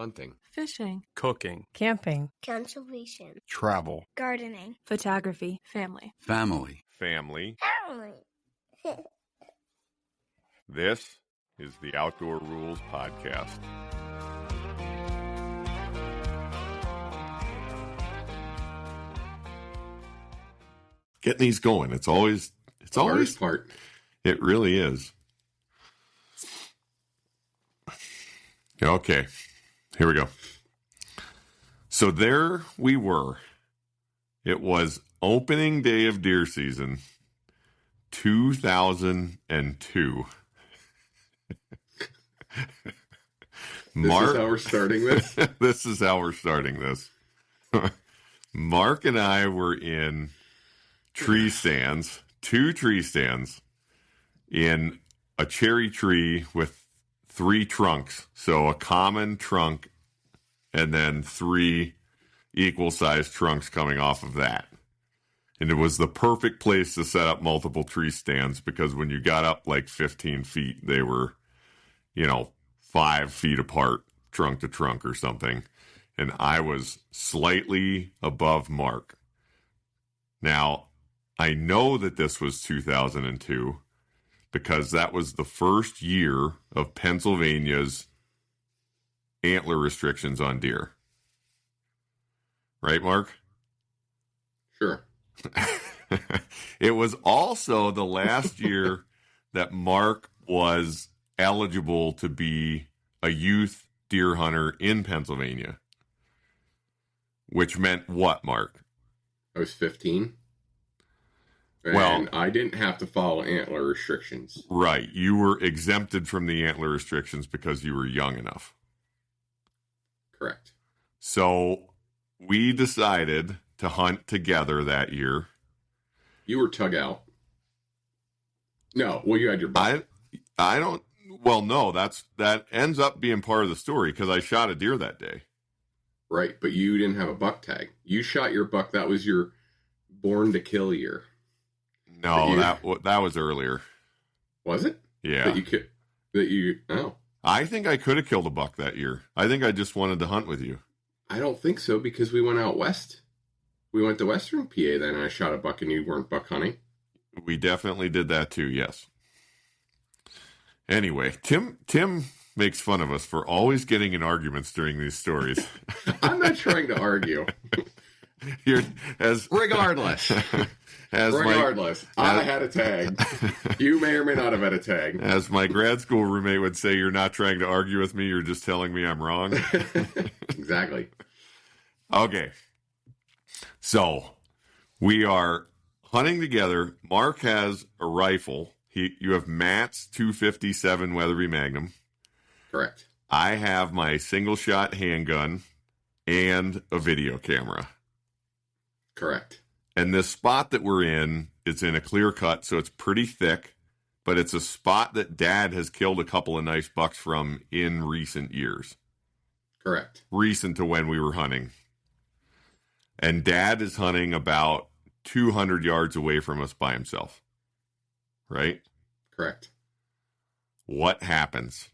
hunting, fishing, cooking, camping, conservation, travel, gardening, photography, family. Family. Family. family. This is the Outdoor Rules Podcast. Getting these going. It's always part. It really is. Okay, here we go. So there we were. It was opening day of deer season, 2002. This is how we're starting this? This is how we're starting this. Mark and I were in tree stands, 2 tree stands, in a cherry tree with 3 trunks. So a common trunk and then 3 equal-sized trunks coming off of that. And it was the perfect place to set up multiple tree stands because when you got up like 15 feet, they were, 5 feet apart, trunk to trunk or something. And I was slightly above Mark. Now, I know that this was 2002 because that was the first year of Pennsylvania's antler restrictions on deer. Right, Mark? Sure. It was also the last year that Mark was eligible to be a youth deer hunter in Pennsylvania. Which meant what, Mark? I was 15. And Well, I didn't have to follow antler restrictions. Right. You were exempted from the antler restrictions because you were young enough. Correct. So we decided to hunt together that year. You were tug out. No, well, you had your buck. I don't. Well, no, that ends up being part of the story because I shot a deer that day. Right, but you didn't have a buck tag. You shot your buck. That was your born to kill year. No, that was earlier. Was it? Yeah. Oh. I think I could have killed a buck that year. I think I just wanted to hunt with you. I don't think so because we went out west. We went to Western PA then and I shot a buck and you weren't buck hunting. We definitely did that too, yes. Anyway, Tim makes fun of us for always getting in arguments during these stories. I'm not trying to argue. Regardless. I had a tag. You may or may not have had a tag. As my grad school roommate would say, you're not trying to argue with me, you're just telling me I'm wrong. Exactly. Okay. So, we are hunting together. Mark has a rifle. You have Matt's 257 Weatherby Magnum. Correct. I have my single-shot handgun and a video camera. Correct. And this spot that we're in, it's in a clear cut, so it's pretty thick, but it's a spot that Dad has killed a couple of nice bucks from in recent years. Correct. Recent to when we were hunting. And Dad is hunting about 200 yards away from us by himself. Right? Correct. What happens?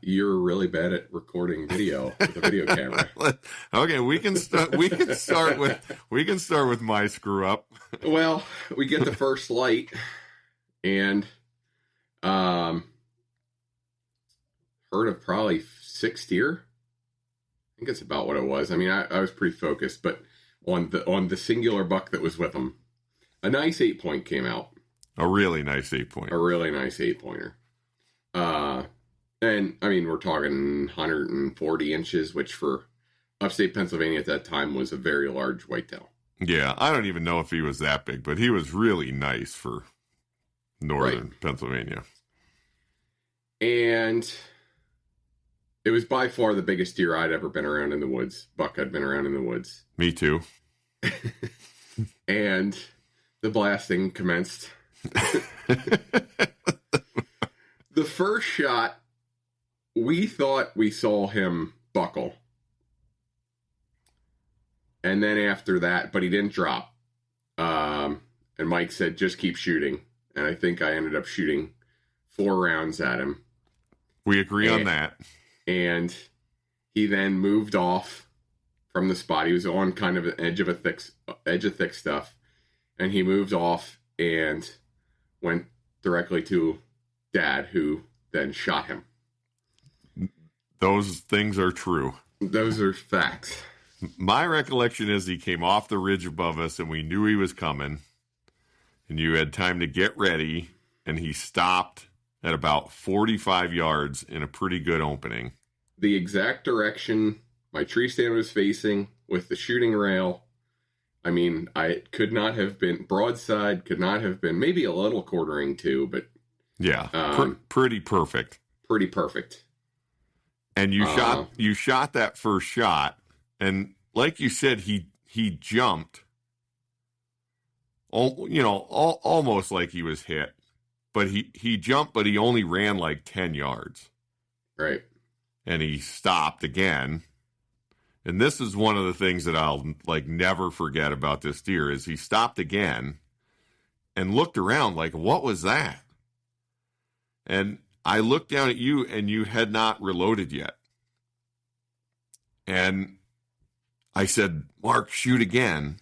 You're really bad at recording video with a video camera. Okay, we can start with my screw up. Well, we get the first light and heard of probably 6 deer. I think it's about what it was. I mean, I was pretty focused, but on the singular buck that was with him, a nice 8-point came out. A really nice 8-point. A really nice 8-pointer. And I mean, we're talking 140 inches, which for upstate Pennsylvania at that time was a very large whitetail. Yeah, I don't even know if he was that big, but he was really nice for northern Pennsylvania. And it was by far the biggest deer I'd ever been around in the woods. Buck I'd been around in the woods. Me too. And the blasting commenced. The first shot, we thought we saw him buckle. And then after that, but he didn't drop. And Mike said, just keep shooting. And I think I ended up shooting 4 rounds at him. We agree on that. And he then moved off from the spot. He was on kind of an edge of thick stuff, and he moved off and went directly to Dad, who then shot him. Those things are true. Those are facts. My recollection is he came off the ridge above us, and we knew he was coming, and you had time to get ready, and he stopped at about 45 yards in a pretty good opening. The exact direction my tree stand was facing with the shooting rail. I mean, I could not have been broadside, could not have been, maybe a little quartering too, but yeah, pretty perfect. Pretty perfect. And you shot that first shot, and like you said, he jumped, almost like he was hit, but he jumped, but he only ran like 10 yards. Right. And he stopped again. And this is one of the things that I'll like never forget about this deer is he stopped again and looked around like, what was that? And I looked down at you, and you had not reloaded yet. And I said, Mark, shoot again.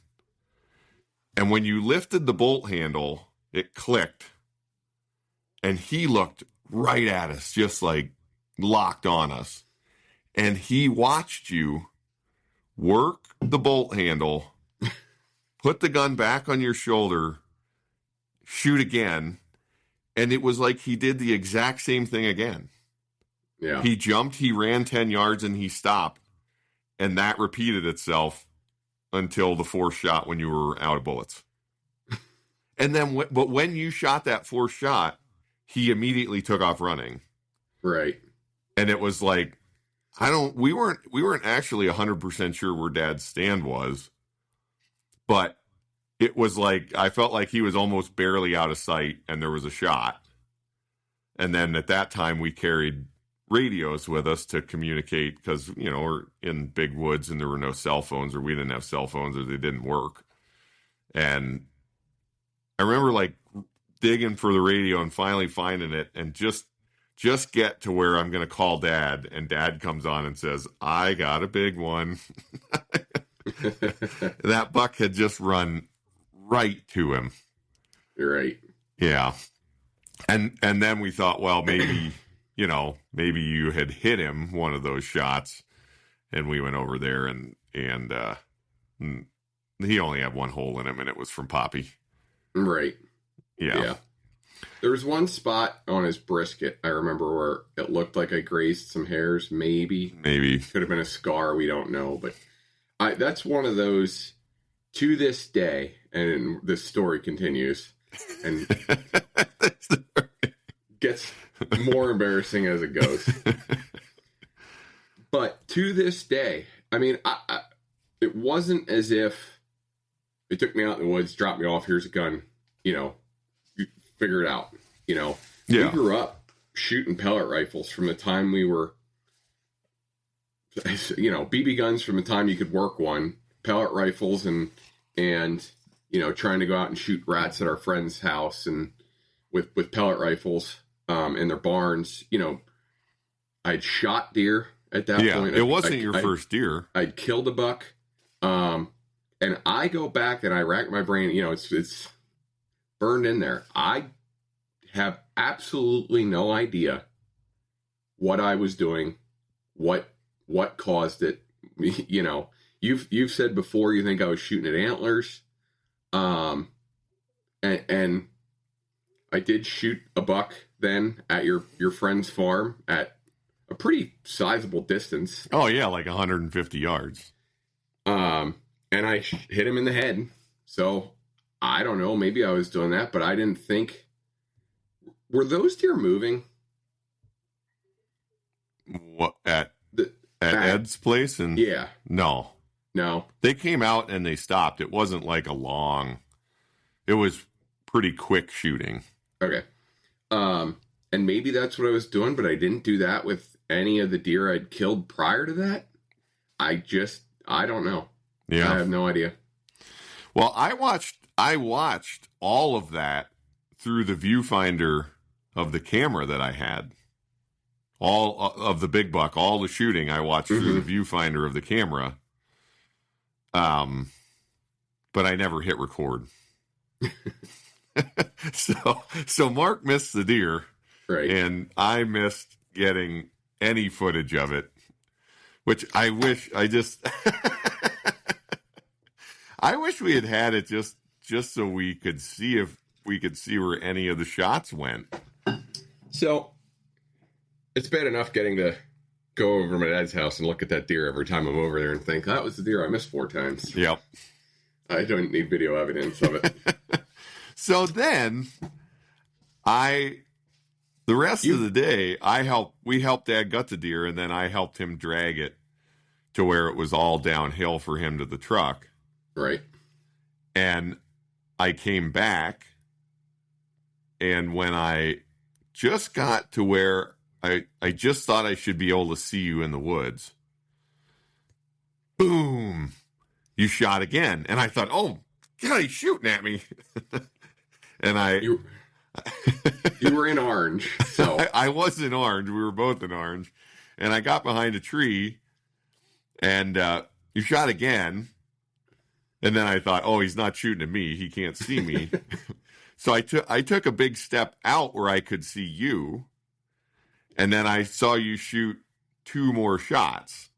And when you lifted the bolt handle, it clicked. And he looked right at us, just like locked on us. And he watched you work the bolt handle, put the gun back on your shoulder, shoot again. And it was like he did the exact same thing again. Yeah. He jumped, he ran 10 yards, and he stopped. And that repeated itself until the fourth shot when you were out of bullets. And then, but when you shot that fourth shot, he immediately took off running. Right. And it was like, we weren't actually 100% sure where Dad's stand was, but it was like, I felt like he was almost barely out of sight and there was a shot. And then at that time we carried radios with us to communicate because, we're in big woods and there were no cell phones, or we didn't have cell phones, or they didn't work. And I remember like digging for the radio and finally finding it and just get to where I'm going to call Dad, and Dad comes on and says, I got a big one. That buck had just run right to him. You're right. Yeah. And then we thought, well, maybe you had hit him one of those shots, and we went over there and he only had one hole in him, and it was from Poppy. Right. Yeah. There was one spot on his brisket, I remember, where it looked like I grazed some hairs, maybe. Could have been a scar, we don't know. But that's one of those, to this day, and this story continues, and gets more embarrassing as it goes. But to this day, I mean, it wasn't as if they took me out in the woods, dropped me off, here's a gun, you figure it out, Yeah. We grew up shooting pellet rifles from the time we were, BB guns from the time you could work one, pellet rifles and trying to go out and shoot rats at our friend's house and with pellet rifles in their barns. I'd shot deer at that point. It wasn't your first deer. I'd killed a buck. And I go back and I rack my brain, it's burned in there. I have absolutely no idea what I was doing, what caused it. You've said before you think I was shooting at antlers. And I did shoot a buck then at your friend's farm at a pretty sizable distance. Oh yeah, like 150 yards. And I hit him in the head. So I don't know, maybe I was doing that, but I didn't think. Were those deer moving? What at Ed's place? And yeah, no, they came out and they stopped. It wasn't like it was pretty quick shooting. Okay. And maybe that's what I was doing, but I didn't do that with any of the deer I'd killed prior to that. I don't know. Yeah. I have no idea. Well, I watched all of that through the viewfinder of the camera that I had all of the big buck, all the shooting I watched through the viewfinder of the camera. But I never hit record. So Mark missed the deer, Right. and I missed getting any footage of it, which I wish I wish we had it just so we could see if we could see where any of the shots went. So it's bad enough getting to go over to my dad's house and look at that deer every time I'm over there and think, that was the deer I missed 4 times. Yep. I don't need video evidence of it. So then the rest of the day, we helped Dad gut the deer, and then I helped him drag it to where it was all downhill for him to the truck. Right. And I came back, and when I just got to where I just thought I should be able to see you in the woods, boom, you shot again. And I thought, oh, God, he's shooting at me. And you were in orange, so I was in orange. We were both in orange. And I got behind a tree, and you shot again. And then I thought, oh, he's not shooting at me. He can't see me. So I took a big step out where I could see you. And then I saw you shoot 2 more shots.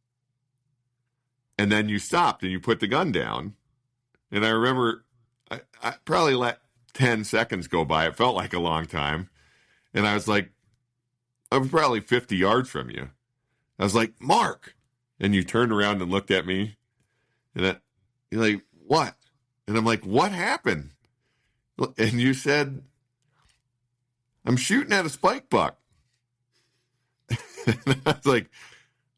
And then you stopped and you put the gun down. And I remember I probably let 10 seconds go by. It felt like a long time. And I was like, I was probably 50 yards from you. I was like, Mark. And you turned around and looked at me. And you're like, what? And I'm like, what happened? And you said, I'm shooting at a spike buck. And I was like,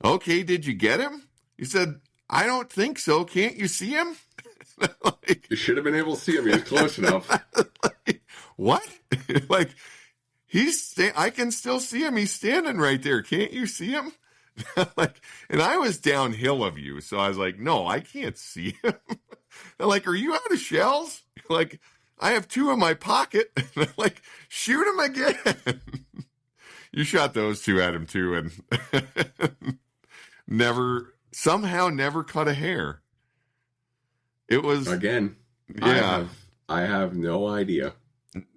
okay, did you get him? He said, I don't think so. Can't you see him? Like, you should have been able to see him. He was close enough. Like, what? Like, I can still see him. He's standing right there. Can't you see him? Like, and I was downhill of you. So I was like, no, I can't see him. They're like, are you out of shells? Like, I have 2 in my pocket. And I'm like, shoot him again. You shot those 2 at him too, and somehow never cut a hair. It was again. Yeah. I have no idea.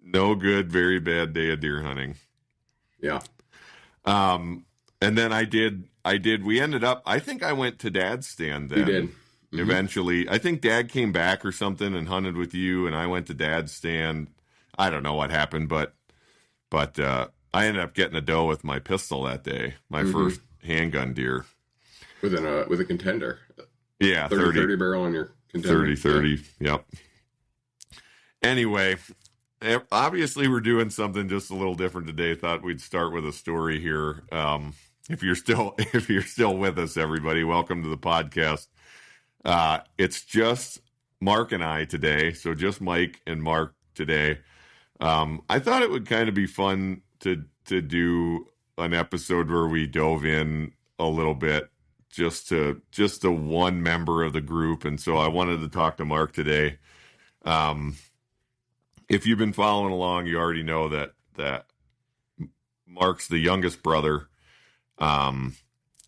No good, very bad day of deer hunting. Yeah. And then I did. We ended up. I think I went to Dad's stand then. You did. Mm-hmm. Eventually, I think Dad came back or something and hunted with you, and I went to Dad's stand. I don't know what happened, but I ended up getting a doe with my pistol that day, my first handgun deer. With a contender. Yeah, 30 barrel on your contender. 30, yep. Anyway, obviously we're doing something just a little different today. Thought we'd start with a story here. If you're still with us, everybody, welcome to the podcast. It's just Mark and I today, so just Mike and Mark today. I thought it would kind of be fun to do an episode where we dove in a little bit just to one member of the group, and so I wanted to talk to Mark today. If you've been following along, you already know that Mark's the youngest brother, and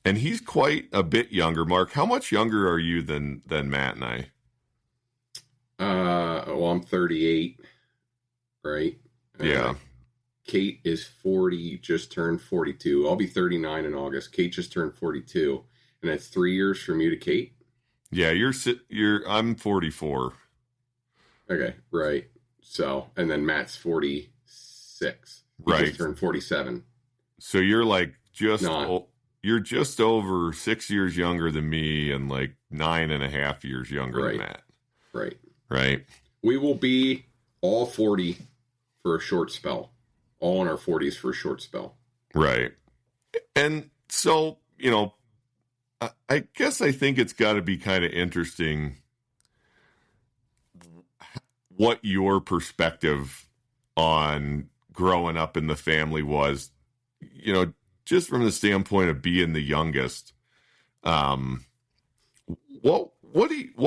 he's quite a bit younger. Mark, how much younger are you than Matt and I? Well, I'm 38, right? Yeah. Kate is 40, just turned 42. I'll be 39 in August. Kate just turned 42, and that's 3 years from you to Kate. Yeah, I'm 44. Okay, right. So, and then Matt's 46. He Right. just turned 47. So you're like Not. you're just over 6 years younger than me, and like 9.5 years younger than Matt. Right. Right. We will be all 40 for a short spell. All in our 40s for a short spell. Right. And so, I guess I think it's got to be kind of interesting what your perspective on growing up in the family was, just from the standpoint of being the youngest. What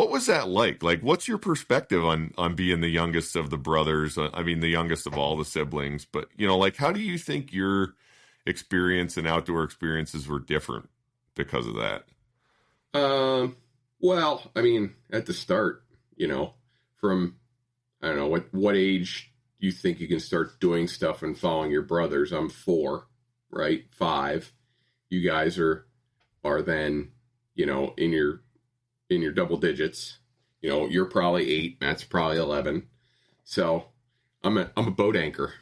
was that like? Like, what's your perspective on being the youngest of the brothers? I mean, the youngest of all the siblings, but how do you think your experience and outdoor experiences were different because of that? Well, I mean, at the start, from, I don't know, what age you think you can start doing stuff and following your brothers? I'm 4, right? 5. You guys are then, in your double digits. You're probably 8. Matt's probably 11. So I'm a boat anchor.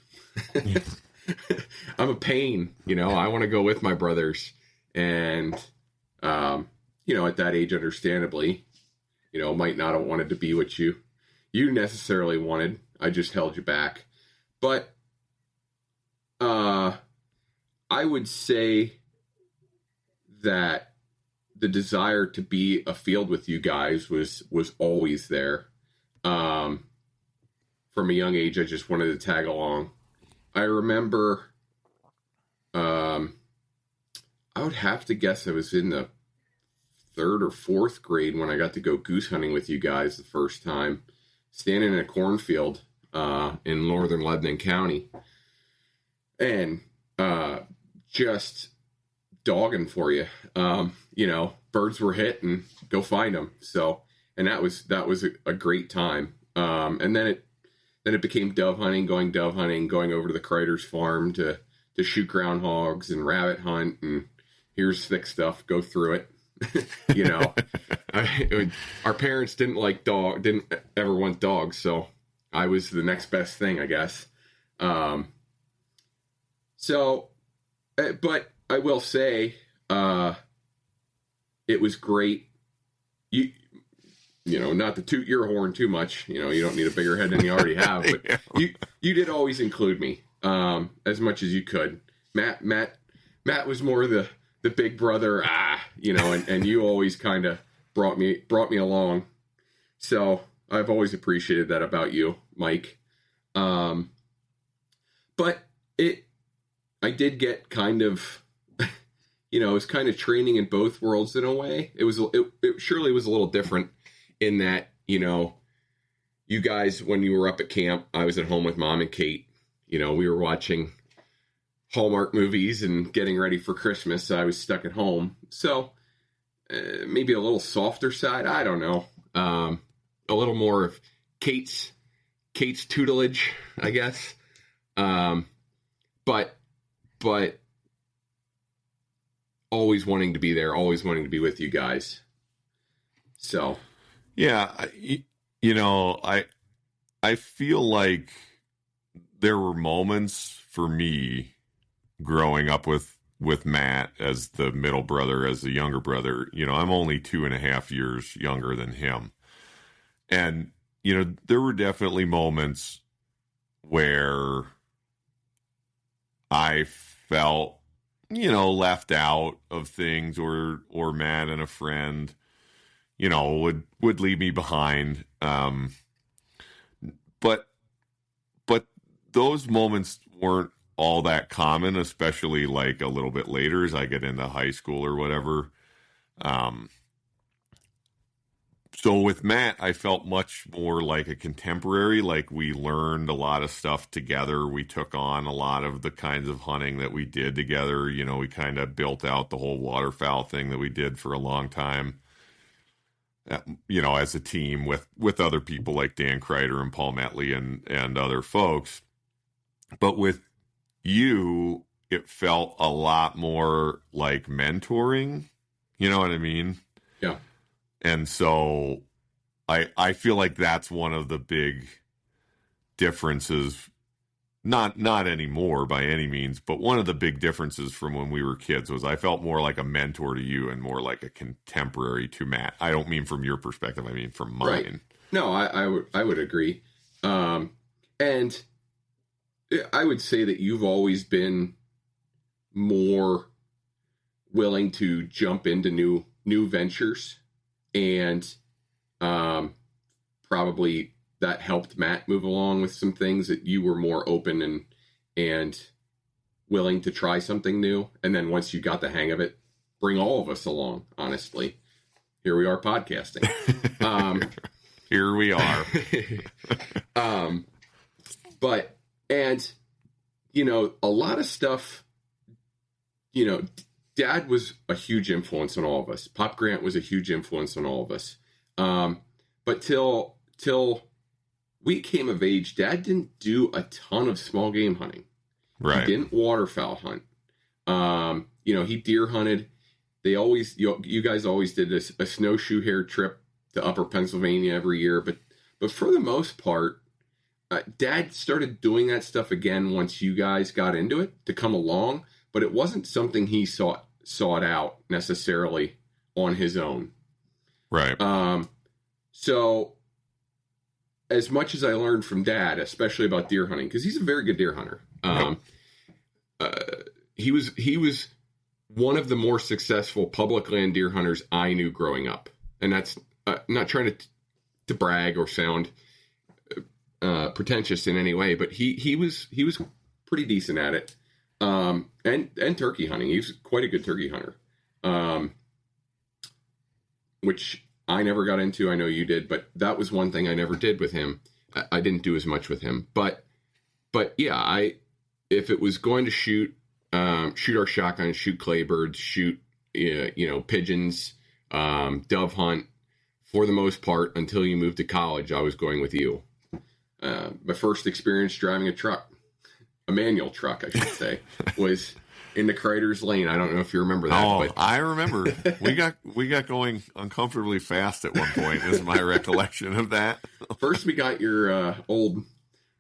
I'm a pain. I want to go with my brothers, and at that age, understandably, might not have wanted to be what you necessarily wanted. I just held you back. But I would say that the desire to be afield with you guys was always there. From a young age, I just wanted to tag along. I remember, I would have to guess I was in the 3rd or 4th grade when I got to go goose hunting with you guys the first time, standing in a cornfield in northern Lebanon County, and just dogging for you. Birds were hit and go find them. So, and that was a great time. And then it became dove hunting, going over to the Kreider's farm to shoot groundhogs and rabbit hunt, and here's thick stuff, go through it. Our parents didn't ever want dogs, so I was the next best thing, I guess. But I will say, it was great. Not to toot your horn too much. You don't need a bigger head than you already have, but you did always include me, as much as you could. Matt was more the big brother, and you always kind of brought me along. So I've always appreciated that about you, Mike. But I did get kind of, it was kind of training in both worlds in a way. It surely was a little different in that, you guys, when you were up at camp, I was at home with Mom and Kate. We were watching Hallmark movies and getting ready for Christmas. I was stuck at home. So maybe a little softer side. I don't know. A little more of Kate's tutelage, I guess. But always wanting to be there, always wanting to be with you guys. So, yeah, I feel like there were moments for me growing up with Matt as the middle brother, as the younger brother. I'm only 2.5 years younger than him. And, there were definitely moments where I felt, left out of things, or Matt and a friend, would leave me behind. But those moments weren't all that common, especially like a little bit later as I get into high school or whatever. So with Matt, I felt much more like a contemporary. Like, we learned a lot of stuff together. We took on a lot of the kinds of hunting that we did together. We kind of built out the whole waterfowl thing that we did for a long time, as a team with other people like Dan Kreider and Paul Metley and other folks. But with you, it felt a lot more like mentoring. You know what I mean? Yeah. And so I feel like that's one of the big differences, not anymore by any means, but one of the big differences from when we were kids was I felt more like a mentor to you and more like a contemporary to Matt. I don't mean from your perspective, I mean from mine. Right. No, I would agree. And I would say that you've always been more willing to jump into new ventures, and probably that helped Matt move along with some things, that you were more open and willing to try something new. And then once you got the hang of it, bring all of us along. Honestly, here we are podcasting. Here we are. But a lot of stuff you know, Dad was a huge influence on all of us. Pop Grant was a huge influence on all of us. But till we came of age, Dad didn't do a ton of small game hunting. Right. He didn't waterfowl hunt. He deer hunted. They always, you guys always did a snowshoe hare trip to Upper Pennsylvania every year. But for the most part, Dad started doing that stuff again once you guys got into it to come along. But it wasn't something he sought out necessarily on his own. Right. So as much as I learned from Dad, especially about deer hunting, because he's a very good deer hunter. He was one of the more successful public land deer hunters I knew growing up. And that's not trying to brag or sound pretentious in any way, but he was pretty decent at it. And turkey hunting. He was quite a good turkey hunter. Which I never got into. I know you did, but that was one thing I never did with him. I didn't do as much with him, but yeah, if it was going to shoot our shotgun, shoot claybirds, shoot, pigeons, dove hunt, for the most part, until you moved to college, I was going with you. My first experience driving a manual truck, I should say, was in the Criters Lane. I don't know if you remember that. Oh, but I remember. We got going uncomfortably fast at one point. Is my recollection of that. First, we got your old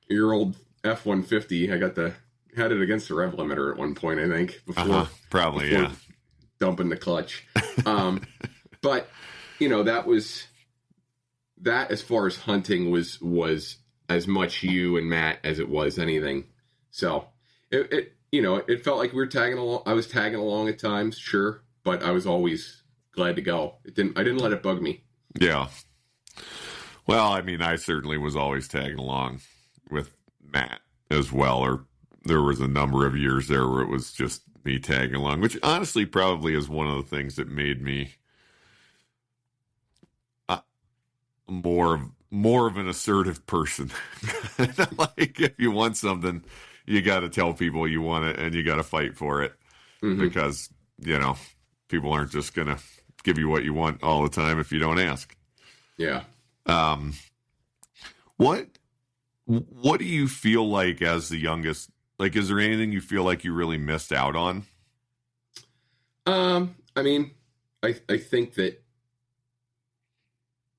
F-150. I had it against the rev limiter at one point, I think, before dumping the clutch. But that as far as hunting was as much you and Matt as it was anything. So it felt like we were tagging along. I was tagging along at times, sure, but I was always glad to go. I didn't let it bug me. Yeah. Well, I mean, I certainly was always tagging along with Matt as well, or there was a number of years there where it was just me tagging along, which honestly probably is one of the things that made me more of an assertive person. Like, if you want something, you got to tell people you want it and you got to fight for it, because, people aren't just going to give you what you want all the time if you don't ask. Yeah. What do you feel like as the youngest? Like, is there anything you feel like you really missed out on? I mean, I think that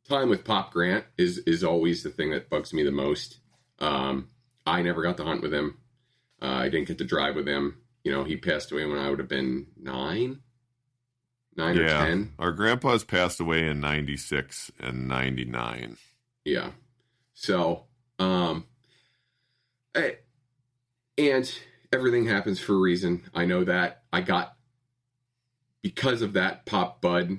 time with Pop Grant is always the thing that bugs me the most. I never got to hunt with him. I didn't get to drive with him. He passed away when I would have been 9 or 10. Our grandpas passed away in 96 and 99. Yeah. So, and everything happens for a reason. I know that. Because of that, Pop Bud,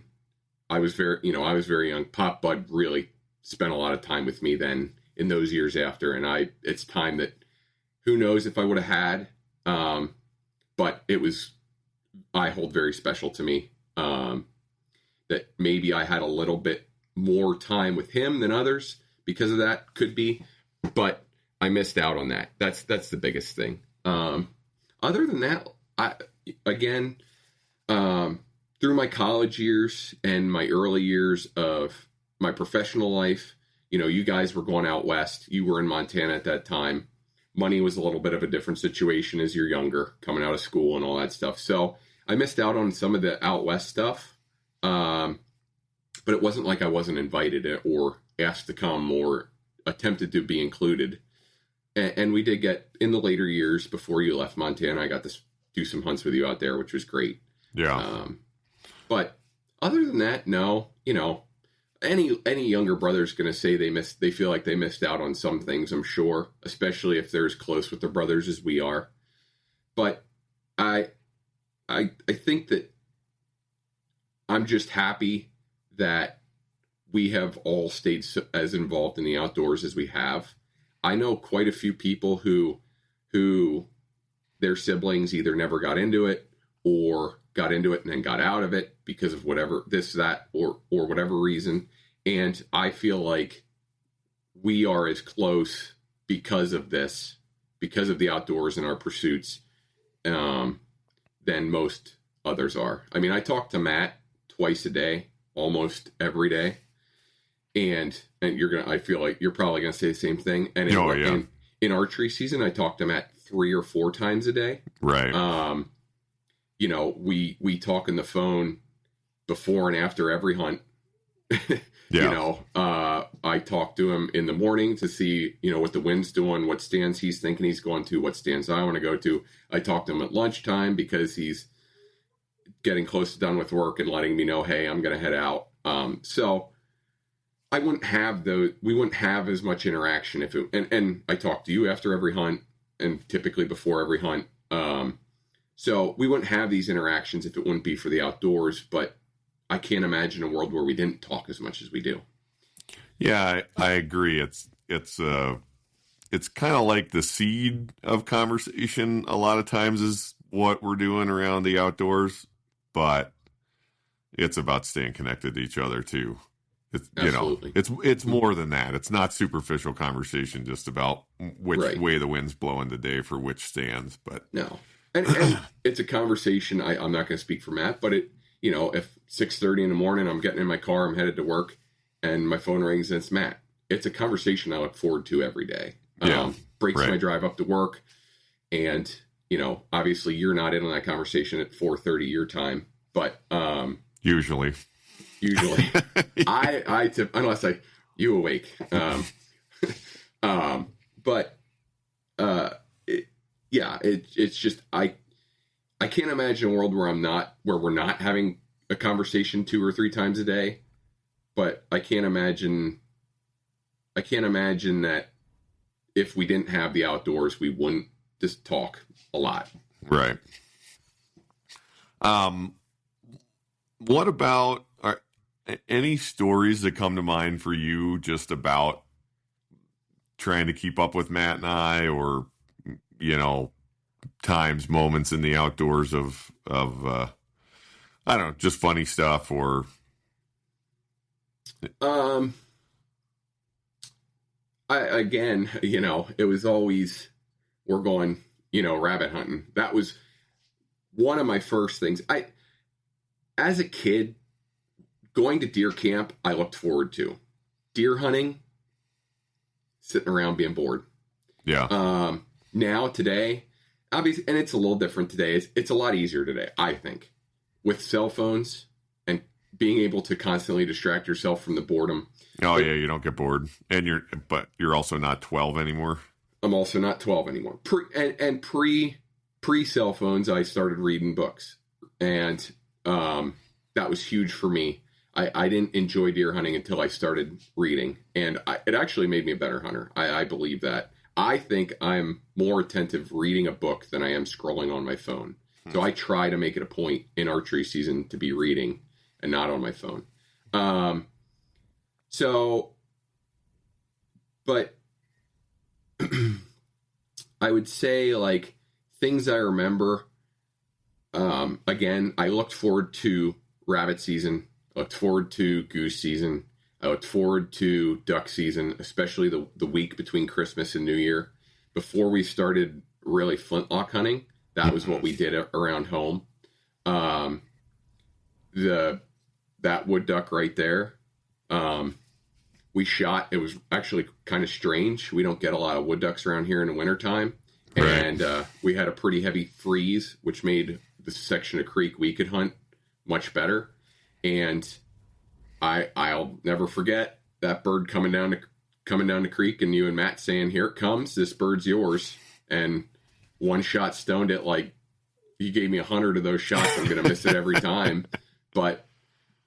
I was very young. Pop Bud really spent a lot of time with me then in those years after. And it's time that, who knows if I would have had, but I hold very special to me, that maybe I had a little bit more time with him than others because of that, could be, but I missed out on that. That's the biggest thing. Other than that, through my college years and my early years of my professional life, you guys were going out west. You were in Montana at that time. Money was a little bit of a different situation as you're younger, coming out of school and all that stuff. So I missed out on some of the out west stuff. But it wasn't like I wasn't invited or asked to come or attempted to be included. And we did get, in the later years before you left Montana, I got to do some hunts with you out there, which was great. Yeah. But other than that, no, any younger brother's going to say they feel like they missed out on some things, I'm sure, especially if they're as close with their brothers as we are. But I think that I'm just happy that we have all stayed as involved in the outdoors as we have. I know quite a few people who their siblings either never got into it or got into it and then got out of it because of whatever, this, that, or whatever reason. And I feel like we are as close because of this, because of the outdoors and our pursuits, than most others are. I mean, I talk to Matt twice a day, almost every day. And I feel like you're probably gonna say the same thing. And in archery season, I talk to Matt 3 or 4 times a day. Right. We talk on the phone before and after every hunt. Yeah. I talk to him in the morning to see, what the wind's doing, what stands he's thinking he's going to, what stands I want to go to. I talk to him at lunchtime because he's getting close to done with work and letting me know, hey, I'm going to head out. So we wouldn't have as much interaction and I talk to you after every hunt and typically before every hunt. So we wouldn't have these interactions if it wouldn't be for the outdoors, but I can't imagine a world where we didn't talk as much as we do. Yeah, I agree. It's kind of like the seed of conversation a lot of times is what we're doing around the outdoors, but it's about staying connected to each other too. Absolutely. It's more than that. It's not superficial conversation just about which way the wind's blowing today for which stands, but no. And it's a conversation. I'm not going to speak for Matt, but if 6:30 in the morning, I'm getting in my car, I'm headed to work, and my phone rings and it's Matt. It's a conversation I look forward to every day. Breaks my drive up to work. And, obviously you're not in on that conversation at 4:30 your time, but, usually I tip, unless you awake. It's just, I can't imagine a world where we're not having a conversation 2 or 3 times a day, but I can't imagine that if we didn't have the outdoors, we wouldn't just talk a lot. Right. What about any stories that come to mind for you just about trying to keep up with Matt and I, or, moments in the outdoors of I don't know, just funny stuff or it was always, we're going, rabbit hunting. That was one of my first things. As a kid, going to deer camp, I looked forward to. Deer hunting, sitting around being bored. Yeah. Now, today, obviously, and it's a little different today. It's a lot easier today, I think, with cell phones and being able to constantly distract yourself from the boredom. Oh, yeah, you don't get bored. And you're also not 12 anymore. I'm also not 12 anymore. Pre cell phones, I started reading books. And that was huge for me. I didn't enjoy deer hunting until I started reading. And it actually made me a better hunter. I believe that. I think I'm more attentive reading a book than I am scrolling on my phone. So I try to make it a point in archery season to be reading and not on my phone. But I would say, like, things I remember, again, I looked forward to rabbit season, I looked forward to goose season, I looked forward to duck season, especially the week between Christmas and New Year. Before we started really flintlock hunting, that was what we did around home. That wood duck right there, we shot. It was actually kind of strange. We don't get a lot of wood ducks around here in the wintertime. Right. And we had a pretty heavy freeze, which made the section of creek we could hunt much better. And I'll never forget that bird coming down the creek, and you and Matt saying, "Here it comes. This bird's yours." And one shot stoned it. Like, you gave me 100 of those shots, I'm going to miss it every time. But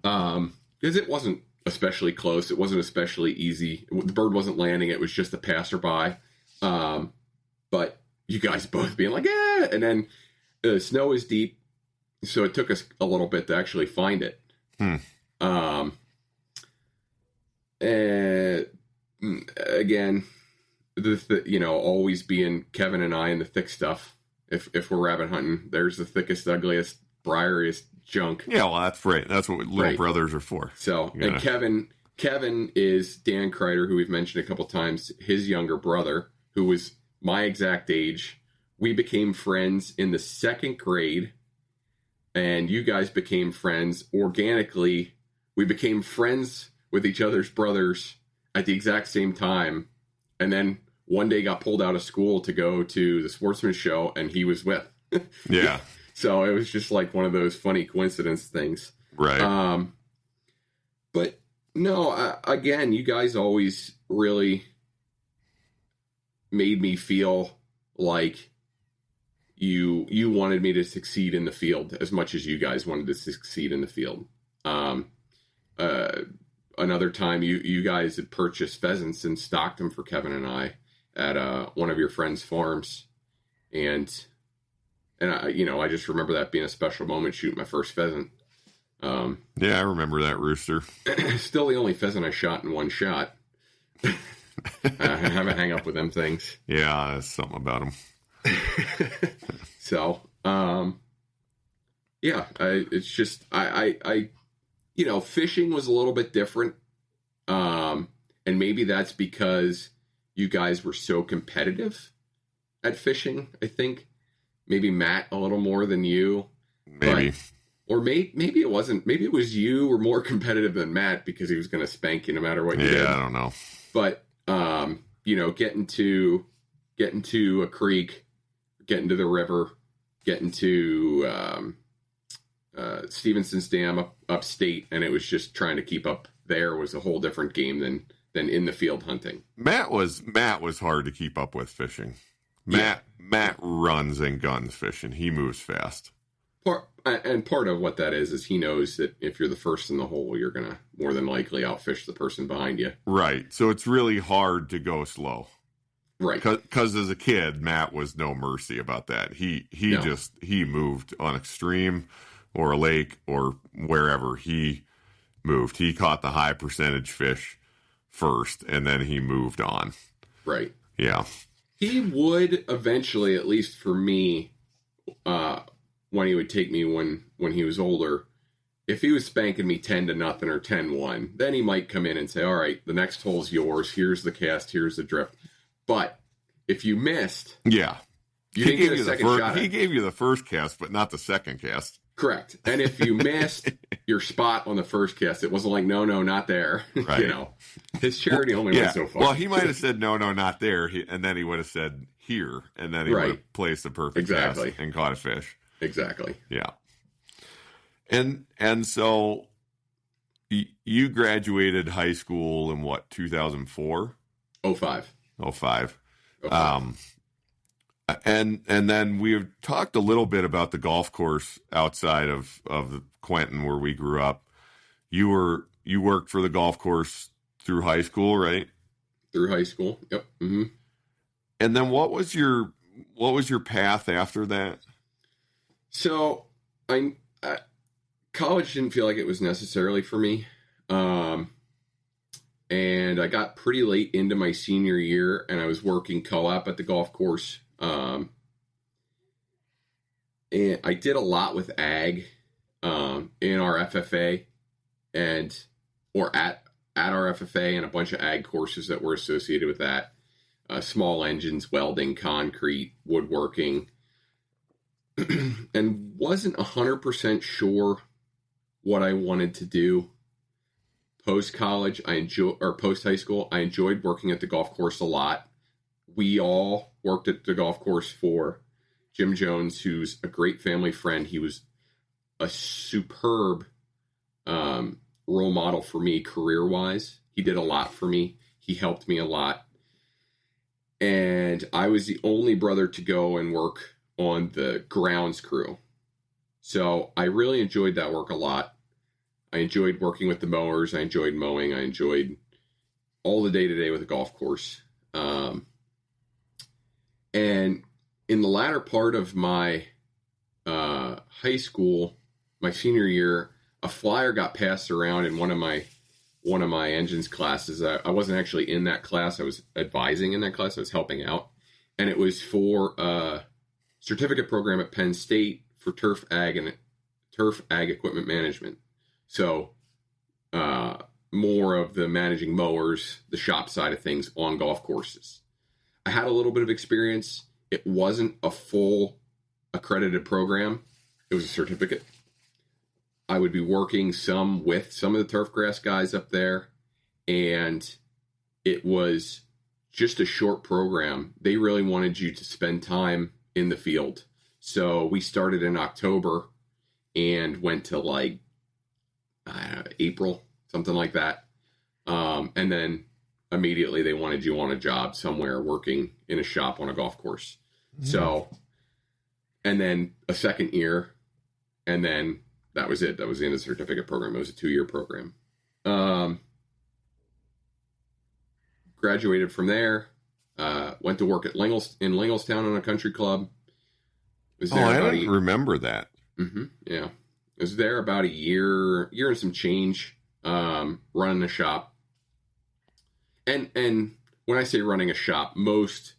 because it wasn't especially close, it wasn't especially easy. The bird wasn't landing. It was just a passerby. But you guys both being like, "Yeah," and then the snow is deep, so it took us a little bit to actually find it. And again, always being Kevin and I in the thick stuff. If we're rabbit hunting, there's the thickest, ugliest, briariest junk. Yeah, well, that's right. That's what little brothers are for. So, and Kevin is Dan Kreider, who we've mentioned a couple times, his younger brother, who was my exact age. We became friends in the 2nd grade, and you guys became friends organically. We became friends with each other's brothers at the exact same time. And then one day got pulled out of school to go to the Sportsman show, and he was with. Yeah. So it was just like one of those funny coincidence things. Right. But no, again, you guys always really made me feel like you wanted me to succeed in the field as much as you guys wanted to succeed in the field. Another time you guys had purchased pheasants and stocked them for Kevin and I at one of your friends' farms. And I just remember that being a special moment, shooting my first pheasant. Yeah, I remember that rooster. Still the only pheasant I shot in one shot. I have a hang up with them things. Yeah, there's something about them. So, it's just, fishing was a little bit different. And maybe that's because you guys were so competitive at fishing, I think. Maybe Matt a little more than you. Maybe. Or maybe it wasn't. Maybe it was you were more competitive than Matt because he was going to spank you no matter what you did. Yeah, I don't know. But, getting to a creek, getting to the river, getting to Stevenson's Dam upstate, and it was just trying to keep up there was a whole different game than in the field hunting. Matt was hard to keep up with fishing. Matt runs and guns fishing. He moves fast. Part of what that is he knows that if you're the first in the hole, you're going to more than likely outfish the person behind you. Right. So it's really hard to go slow. Right. Because as a kid, Matt was no mercy about that. He moved on a stream or a lake or wherever he moved. He caught the high percentage fish first, and then he moved on. Right. Yeah. He would eventually, at least for me, when he would take me when he was older, if he was spanking me 10-0 or 10-1, then he might come in and say, all right, the next hole's yours. Here's the cast. Here's the drift. But if you missed, yeah, you didn't get a second shot. He gave you the first cast, but not the second cast. Correct. And if you missed your spot on the first cast, it wasn't like, no, not there. Right. His charity only went so far. Well, he might have said, no, not there. And then he would have said here. And then he would have placed the perfect cast and caught a fish. Exactly. Yeah. And so you graduated high school in what, 2004? 05. 05. And then we've talked a little bit about the golf course outside of Quentin, where we grew up. You worked for the golf course through high school, right? Through high school. Yep. Mm-hmm. And then what was your path after that? So college didn't feel like it was necessarily for me. And I got pretty late into my senior year, and I was working co-op at the golf course. And I did a lot with ag in our FFA or at our FFA, and a bunch of ag courses that were associated with that. Small engines, welding, concrete, woodworking. And wasn't 100% sure what I wanted to do post-college. Post-high school. I enjoyed working at the golf course a lot. We all worked at the golf course for Jim Jones, who's a great family friend. He was a superb role model for me career-wise. He did a lot for me. He helped me a lot. And I was the only brother to go and work on the grounds crew. So I really enjoyed that work a lot. I enjoyed working with the mowers. I enjoyed mowing. I enjoyed all the day-to-day with the golf course. And in the latter part of my high school, my senior year, a flyer got passed around in one of my engines classes. I wasn't actually in that class. I was advising in that class. I was helping out. And it was for a certificate program at Penn State for turf ag equipment management. So more of the managing mowers, the shop side of things on golf courses. I had a little bit of experience. It wasn't a full accredited program. It was a certificate. I would be working some with some of the turf grass guys up there, and it was just a short program. They really wanted you to spend time in the field. So we started in October and went to like April, something like that. And then immediately they wanted you on a job somewhere working in a shop on a golf course. Mm-hmm. So, and then a second year, and then that was it. That was the end of the certificate program. It was a 2-year program. Graduated from there, went to work at Lingelstown on a country club. Was there I didn't remember that. Mm-hmm, yeah. I was there about a year and some change, running a shop. And when I say running a shop, most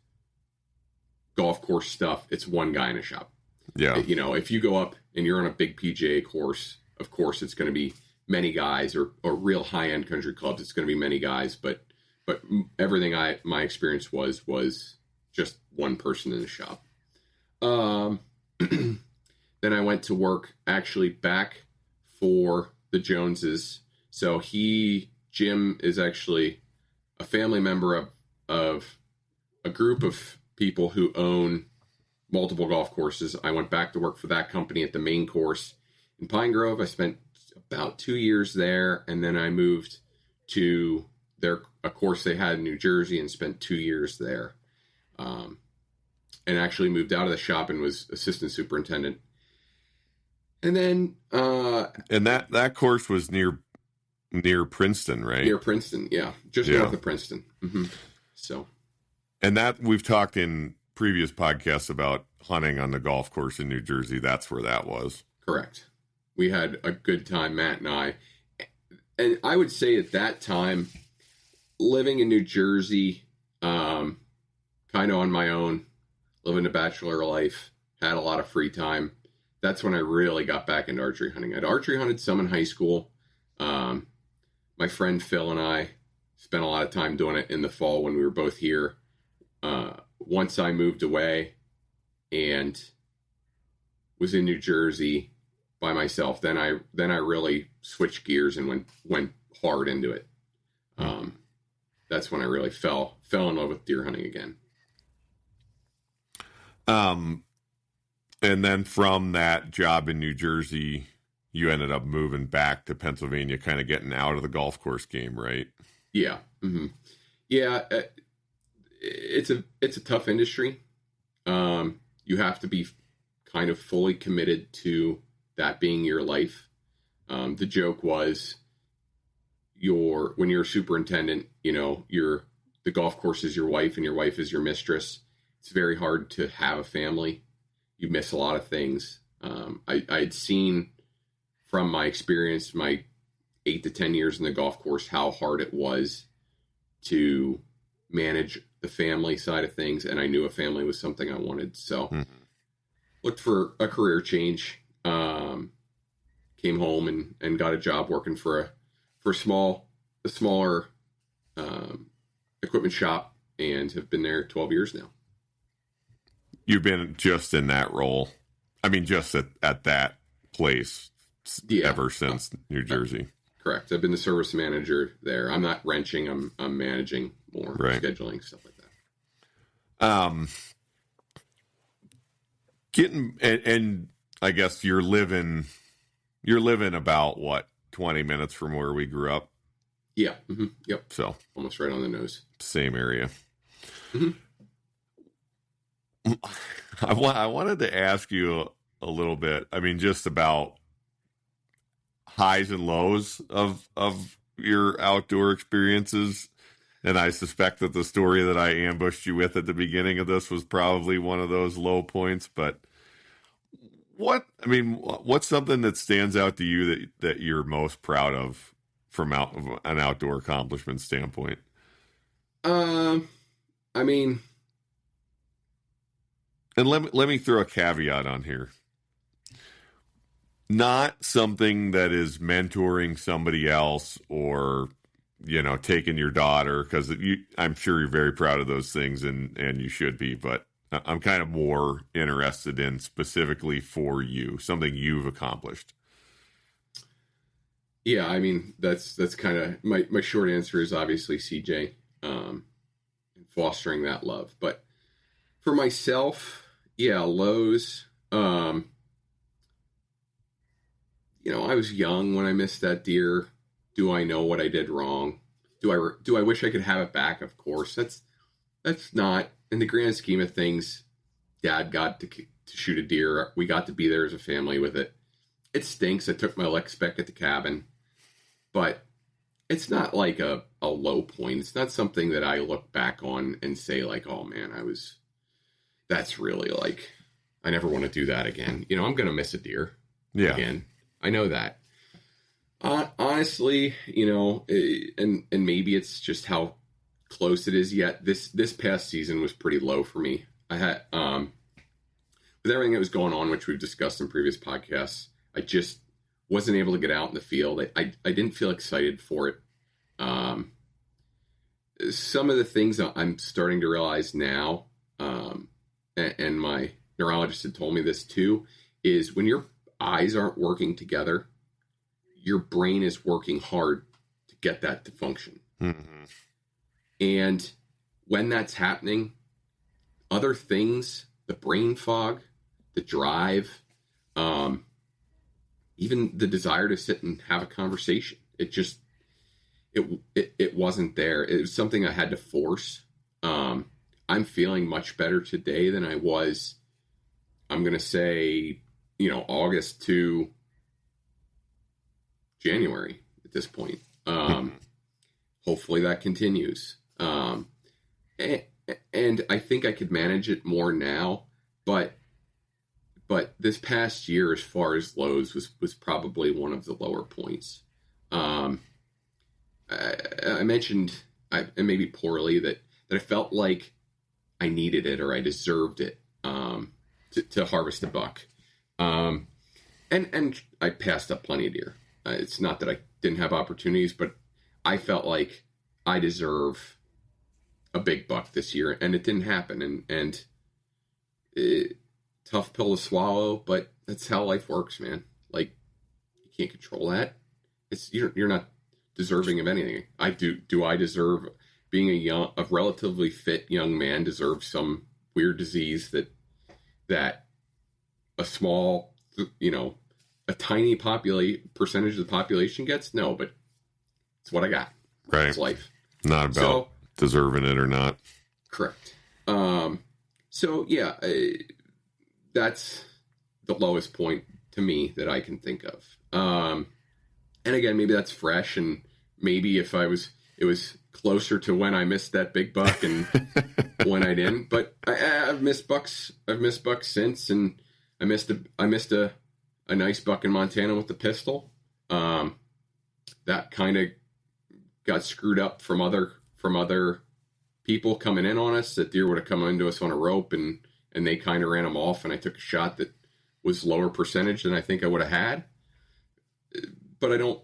golf course stuff, it's one guy in a shop. Yeah. You know, if you go up and you're on a big PGA course, of course, it's going to be many guys, or real high-end country clubs, it's going to be many guys. But everything my experience was just one person in the shop. Then I went to work actually back for the Joneses. So Jim is actually a family member of a group of people who own multiple golf courses. I went back to work for that company at the main course in Pine Grove. I spent about 2 years there, and then I moved to a course they had in New Jersey and spent 2 years there. And actually moved out of the shop and was assistant superintendent. And then and that course was near Princeton, right? Near Princeton, yeah, just north of Princeton. Mm-hmm. So, and that we've talked in previous podcasts about hunting on the golf course in New Jersey. That's where that was. Correct. We had a good time, Matt and I. And I would say at that time, living in New Jersey, kind of on my own, living a bachelor life, had a lot of free time. That's when I really got back into archery hunting. I'd archery hunted some in high school. My friend Phil and I spent a lot of time doing it in the fall when we were both here. Once I moved away and was in New Jersey by myself, then I really switched gears and went hard into it. That's when I really fell in love with deer hunting again. And then from that job in New Jersey, you ended up moving back to Pennsylvania, kind of getting out of the golf course game, right? Yeah. Mm-hmm. Yeah. It's a tough industry. You have to be kind of fully committed to that being your life. The joke was when you're a superintendent, you know, the golf course is your wife and your wife is your mistress. It's very hard to have a family. You miss a lot of things. I'd seen from my experience, my 8 to 10 years in the golf course, how hard it was to manage the family side of things. And I knew a family was something I wanted. So looked for a career change, came home and got a job working for a smaller equipment shop, and have been there 12 years now. You've been just in that role. I mean, just at that place ever since New Jersey. Correct. I've been the service manager there. I'm not wrenching. I'm managing more, right. Scheduling, stuff like that. And I guess you're living about what, 20 minutes from where we grew up? Yeah. Mm-hmm. Yep. So almost right on the nose. Same area. Mm-hmm. I wanted to ask you a little bit. I mean, just about highs and lows of your outdoor experiences. And I suspect that the story that I ambushed you with at the beginning of this was probably one of those low points. But what's something that stands out to you that you're most proud of from an outdoor accomplishment standpoint? And let me throw a caveat on here. Not something that is mentoring somebody else or, you know, taking your daughter, because I'm sure you're very proud of those things and you should be, but I'm kind of more interested in specifically for you, something you've accomplished. Yeah, I mean that's kind of my short answer is obviously CJ, fostering that love. But for myself, yeah, lows. I was young when I missed that deer. Do I know what I did wrong? Do I wish I could have it back? Of course. That's not in the grand scheme of things. Dad got to shoot a deer. We got to be there as a family with it. It stinks. I took my Lex spec at the cabin, but it's not like a low point. It's not something that I look back on and say like, oh man, that's really like, I never want to do that again. I'm going to miss a deer again. I know that. Honestly, and maybe it's just how close it is yet. This past season was pretty low for me. I had, with everything that was going on, which we've discussed in previous podcasts, I just wasn't able to get out in the field. I didn't feel excited for it. Some of the things that I'm starting to realize now, and my neurologist had told me this too, is when your eyes aren't working together, your brain is working hard to get that to function. Mm-hmm. And when that's happening, other things, the brain fog, the drive, even the desire to sit and have a conversation, it wasn't there. It was something I had to force. I'm feeling much better today than I was, I'm going to say, August to January at this point. Hopefully that continues. And I think I could manage it more now, but this past year, as far as lows, was probably one of the lower points. I mentioned, and maybe poorly, that I felt like I needed it or I deserved it to harvest a buck. And I passed up plenty of deer. It's not that I didn't have opportunities, but I felt like I deserve a big buck this year, and it didn't happen. And tough pill to swallow, but that's how life works, man. Like, you can't control that. You're not deserving of anything. Do I deserve being a relatively fit young man, deserve some weird disease that a small, a tiny percentage of the population gets? No, but it's what I got. Right. It's life. Not about deserving it or not. Correct. So yeah, that's the lowest point to me that I can think of. And again, maybe that's fresh, and maybe if it was closer to when I missed that big buck and when I didn't. But I've missed bucks. I've missed bucks since, and I missed a nice buck in Montana with the pistol. That kind of got screwed up from other people coming in on us. That deer would have come into us on a rope, and they kind of ran them off, and I took a shot that was lower percentage than I think I would have had. But I don't.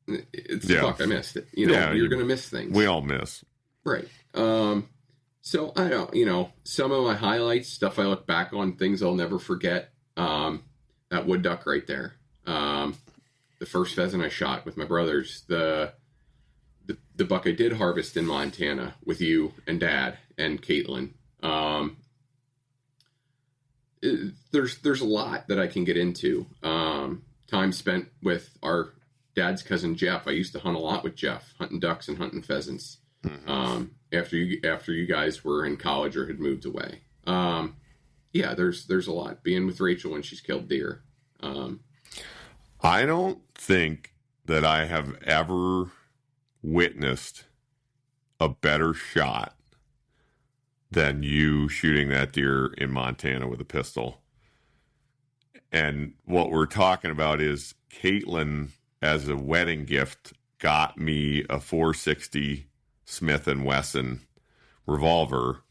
It's the buck. I missed it. You're going to miss things. We all miss. Right. So I don't. Some of my highlights, stuff I look back on, things I'll never forget. That wood duck right there. The first pheasant I shot with my brothers. The buck I did harvest in Montana with you and Dad and Caitlin. There's a lot that I can get into. Time spent with our Dad's cousin Jeff. I used to hunt a lot with Jeff, hunting ducks and hunting pheasants. Mm-hmm. After you guys were in college or had moved away. Yeah, there's a lot. Being with Rachel when she's killed deer. I don't think that I have ever witnessed a better shot than you shooting that deer in Montana with a pistol. And what we're talking about is Caitlin, as a wedding gift, got me a 460 Smith & Wesson revolver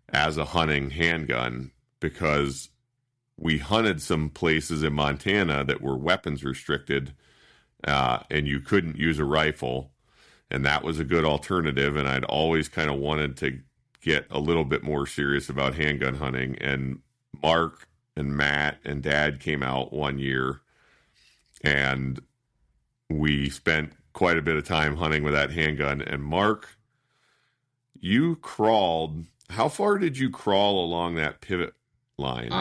as a hunting handgun because we hunted some places in Montana that were weapons restricted, and you couldn't use a rifle, and that was a good alternative. And I'd always kind of wanted to get a little bit more serious about handgun hunting. And Mark and Matt and Dad came out one year, and we spent quite a bit of time hunting with that handgun. And Mark, you crawled. How far did you crawl along that pivot line?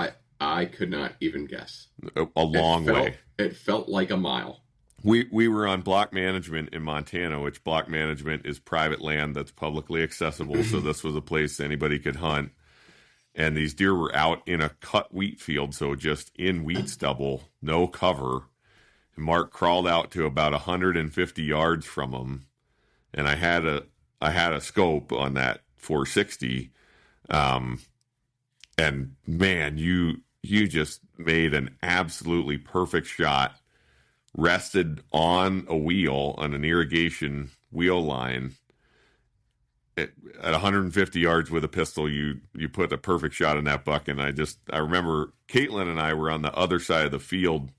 I could not even guess. A long way. It felt like a mile. We were on block management in Montana, which block management is private land that's publicly accessible. So this was a place anybody could hunt. And these deer were out in a cut wheat field, so just in wheat stubble, no cover. And Mark crawled out to about 150 yards from them, and I had a scope on that 460. And man, you just made an absolutely perfect shot. Rested on a wheel, on an irrigation wheel line. At 150 yards with a pistol, you put a perfect shot in that buck. And I remember Caitlin and I were on the other side of the field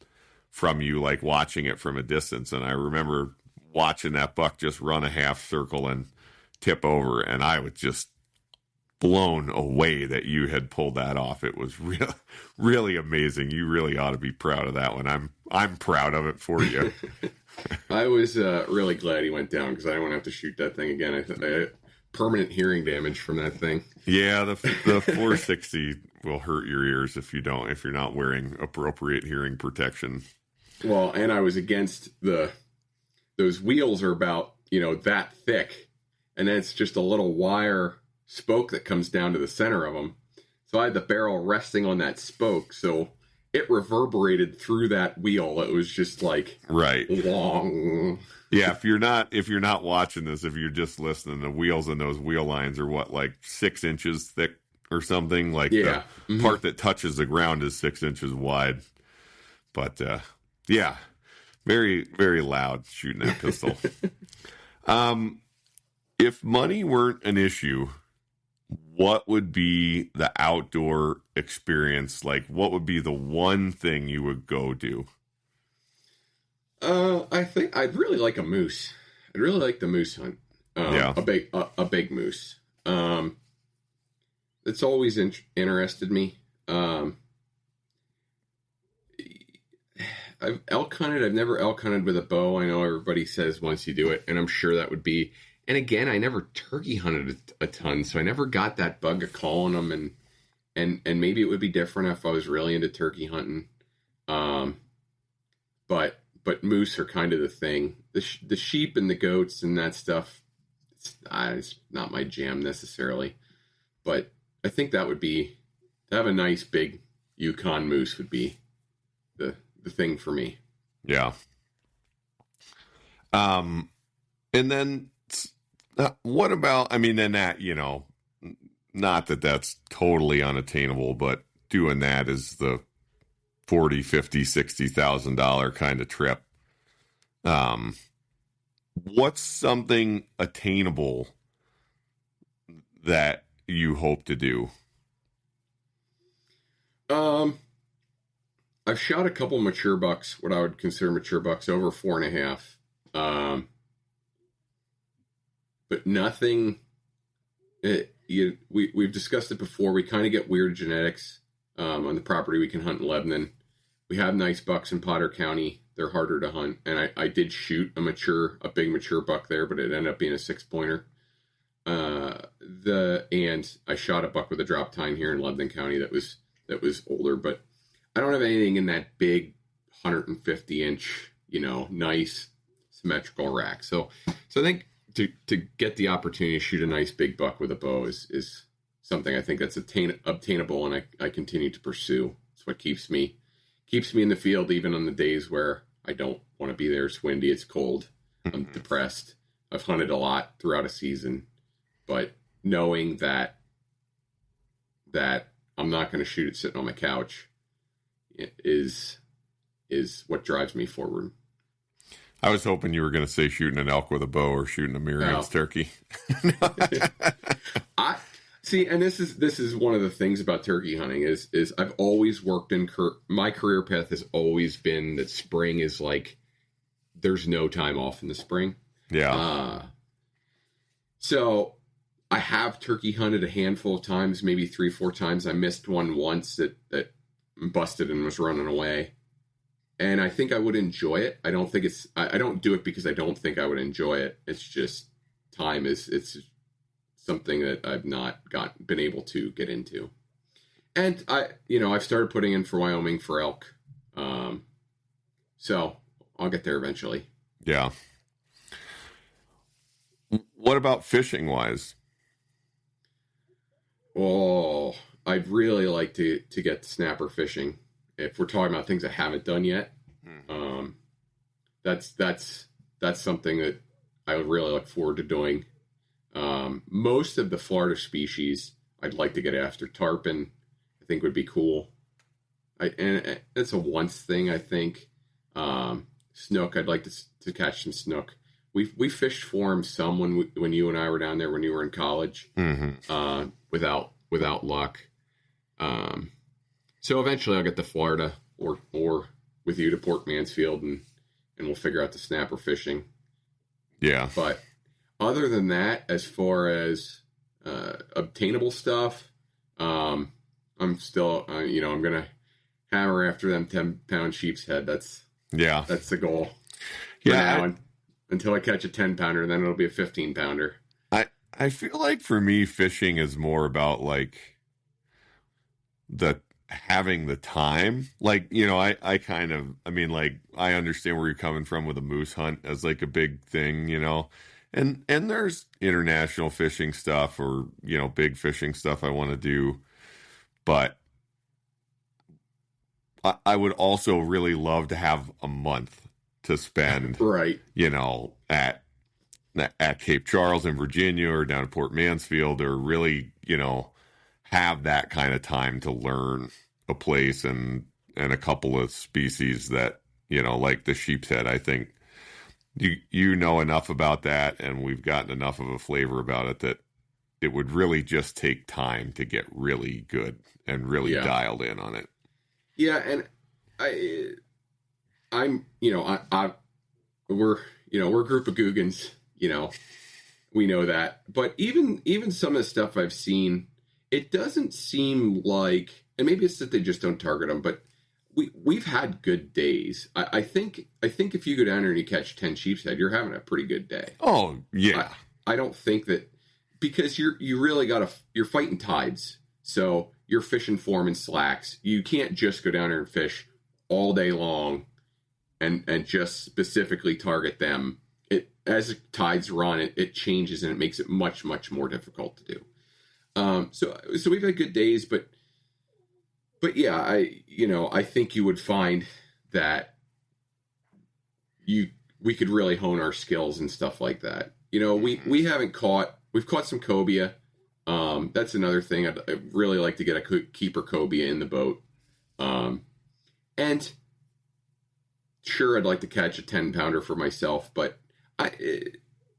from you, like watching it from a distance. And I remember watching that buck just run a half circle and tip over. And I was just blown away that you had pulled that off. It was really amazing. You really ought to be proud of that one. I'm proud of it for you. I was really glad he went down because I don't want to have to shoot that thing again. I had permanent hearing damage from that thing. Yeah, the 460 will hurt your ears if you're not wearing appropriate hearing protection. Well, and I was against those wheels are about, that thick, and then it's just a little wire spoke that comes down to the center of them. So I had the barrel resting on that spoke, so it reverberated through that wheel. It was just like long. Yeah, if you're not watching this, if you're just listening, the wheels in those wheel lines are like 6 inches thick or something. Like the part that touches the ground is 6 inches wide. But yeah, very, very loud shooting that pistol. If money weren't an issue, what would be the outdoor experience? Like, what would be the one thing you would go do? I think I'd really like a moose. I'd really like the moose hunt. A big moose. It's always interested me. I've elk hunted. I've never elk hunted with a bow. I know everybody says once you do it, and I'm sure that would be. And again, I never turkey hunted a ton, so I never got that bug of calling them. And maybe it would be different if I was really into turkey hunting. But moose are kind of the thing. The sheep and the goats and that stuff, it's not my jam necessarily. But I think that would be, to have a nice big Yukon moose would be the thing for me. Yeah. And then what about, then that, not that that's totally unattainable, but doing that is the $40,000, $50,000, $60,000 kind of trip. What's something attainable that you hope to do? I've shot a couple mature bucks, what I would consider mature bucks, over 4.5. But nothing. We've discussed it before. We kind of get weird genetics on the property we can hunt in Lebanon. We have nice bucks in Potter County. They're harder to hunt, and I did shoot a big mature buck there, but it ended up being a 6-pointer. And I shot a buck with a drop tine here in Lebanon County that was older, but I don't have anything in that big 150-inch, nice symmetrical rack. So I think to get the opportunity to shoot a nice big buck with a bow is something I think that's obtainable, and I continue to pursue. It's what keeps me in the field, even on the days where I don't want to be there. It's windy, it's cold, I'm depressed. I've hunted a lot throughout a season, but knowing that I'm not going to shoot it sitting on my couch is what drives me forward. I was hoping you were going to say shooting an elk with a bow or shooting a Merriam's turkey. I see, and this is one of the things about turkey hunting is I've always worked in my career path has always been that spring is like there's no time off in the spring. Yeah. So I have turkey hunted a handful of times, maybe 3-4 times. I missed one once that busted and was running away. and I think I would enjoy it. I don't think I don't do it because I don't think I would enjoy it. It's just it's something that I've not been able to get into. And I've started putting in for Wyoming for elk. So I'll get there eventually. Yeah. What about fishing wise? Oh, I'd really like to get snapper fishing. If we're talking about things I haven't done yet, that's something that I would really look forward to doing. Most of the Florida species I'd like to get after. Tarpon, I think would be cool. And it's a once thing, I think. Snook, I'd like to catch some snook. We fished for them some when you and I were down there when you were in college. Mm-hmm. Without luck. So eventually I'll get to Florida or with you to Port Mansfield and we'll figure out the snapper fishing. Yeah. But other than that, as far as obtainable stuff, I'm still, I'm going to hammer after them 10-pound sheep's head. That's the goal. Yeah. Until I catch a 10-pounder, then it'll be a 15-pounder. I feel like for me, fishing is more about like having the time. Like, I understand where you're coming from with a moose hunt as like a big thing, and there's international fishing stuff or, big fishing stuff I want to do. But I would also really love to have a month to spend, right. At Cape Charles in Virginia or down at Port Mansfield, or really, have that kind of time to learn a place and a couple of species that, like the sheep's head. I think you know enough about that, and we've gotten enough of a flavor about it that it would really just take time to get really good and really dialed in on it. Yeah, and we're a group of Googans. We know that. But even some of the stuff I've seen, it doesn't seem like, and maybe it's that they just don't target them, but we've had good days. I think if you go down there and you catch 10 sheep's head, you're having a pretty good day. Oh, yeah. I don't think that, because you really you're fighting tides. So you're fishing for them in slacks. You can't just go down there and fish all day long and just specifically target them. As the tides run, it changes and it makes it much, much more difficult to do. So we've had good days, but yeah, I think you would find that we could really hone our skills and stuff like that. We've caught some cobia. That's another thing. I'd really like to get a keeper cobia in the boat. And sure, I'd like to catch a 10-pounder for myself, but